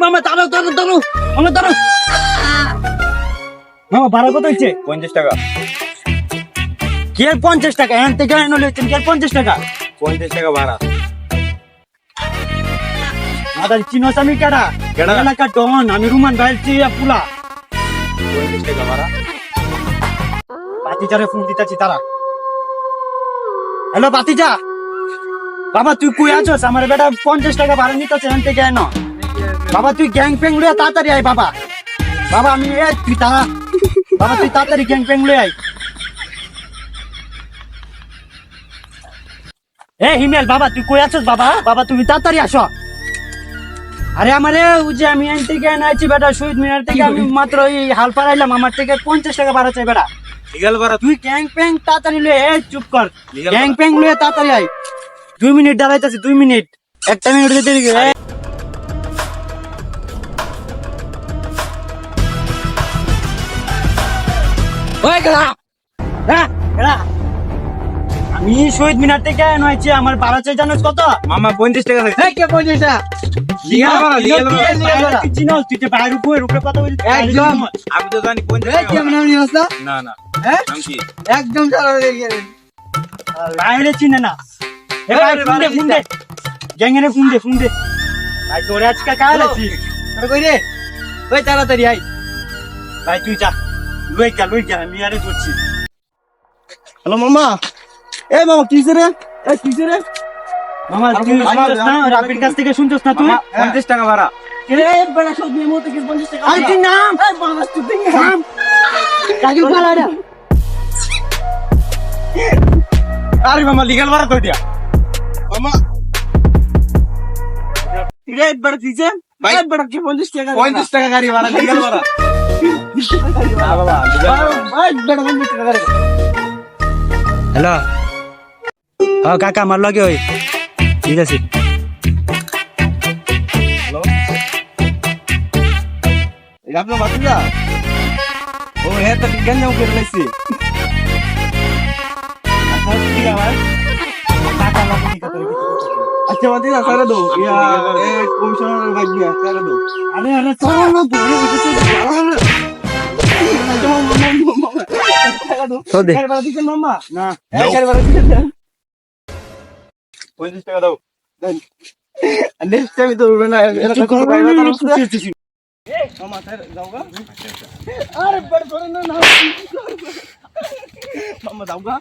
মামা দাঁড়াও দাঁড়াও দাঁড়াও মামা দাঁড়াও মামা ভাড়া কত হচ্ছে 50 টাকা। কি আর 50 টাকা এখান থেকে এনে লইছেন কি আর 50 টাকা 50 টাকা ভাড়া। মাদার চিনোস আমি কেডা কেডা? এলাকা ডন আমি রুমান ভাইয়ের চিয়া পুলা 50 টাকা ভাড়া। বাতিজারে ফোন দিতেছি তারা হ্যালো বাতিজা বাবা তুই কই আছস আমার বেটা 50 টাকা ভাড়া নিতেছে এখান থেকে এনো বাবা তুই গ্যাং প্যাং লইয়া তাড়াতাড়ি আয় বাবা বাবা আমি তুই তারা বাবা তুই তাড়াতাড়ি গ্যাং প্যাং লই আয় এ হিমেল বাবা তুই কই আছস বাবা বাবা তুমি তাড়াতাড়ি আসো আরে আমারে ওই যে আমি এখান থেকে আনাইছি বেটা শহীদ মিনার থেকে আমি মাত্র এই হাল পাড়াইলাম আমার থেকে 50 টাকা ভাড়া চাই বেটা লিগ্যাল ভাড়া। তুই গ্যাং প্যাং তাড়াতাড়ি লয়ে চুপ কর Legal গ্যাং প্যাং লয়ে তাড়াতাড়ি আয় 2 মিনিট দাঁড়াইতেছি 2 মিনিট একটা মিনিট দেরি করে ওই গলা হ্যাঁ গলা আমি শহীদ মিনার থেকে নয়ছি আমার ভাড়া চাই জানোস কত মামা 50 টাকা থাকে। এই কে 50 টাকা লিগ্যাল ভাড়া, লিগ্যাল ভাড়া। তুই চিনস তুই যে বাইরে উপরে কথা বলিস একদম। আমি তো জানি 50 এই টাকা কেমন ভাড়া। আপনি রাস্তা না না হ্যাঁ নাম কি? একদম সারা হয়ে গেলেন বাইরে চিনে না এ ভাই ফোন দে ফোন দে গ্যাংয়ের ফোন দে ভাই তোরে আজকে কাল আছি তোর কই রে ওই তাড়াতাড়ি আই ভাই তুই যা লই যা আমি আরে করছি হ্যালো মামা এ মামা কিসে রে এ কিসে রে মামা তুই মামা, শুনছস না রাবির কাছ থেকে শুনছস না তুই মামা 50 টাকা ভাড়া। এ বড়া সব মেমো থেকে 50 টাকা আরে তুই নাম এই বাবা তুই নাম কাকি পালাড়া আরে মামা লিগ্যাল ভাড়া তো দিয়া। মামা রে বড় কিসে ভাই, ভাই বড় কি 50 টাকা 50 টাকা গাড়ি ভাড়া, লিগ্যাল ভাড়া। না বাবা, লিগ্যাল ভাড়া। ভাই বড় 50 টাকা রে হ্যালো হ্যাঁ কাকা আমার লগে ওই ঠিক আছে এই আপনার বাতিজা ও হ্যাঁ তো বিজ্ঞান নাও করে লাইছি ঠিক আছে কাকা লগে কি কথা আচ্ছা বাতিজা সারা দাও ইয়া এ কমিশনার ভাই দিয়া সারা দাও আরে আরে চলো না বলে বসে তো দে মামা না $50 টাকা দাও। নেক্সট টাইম তো উড়বে না এরকম করে বাইরে মামা স্যার যাওগা আরে বড় বড় না মামা যাওগা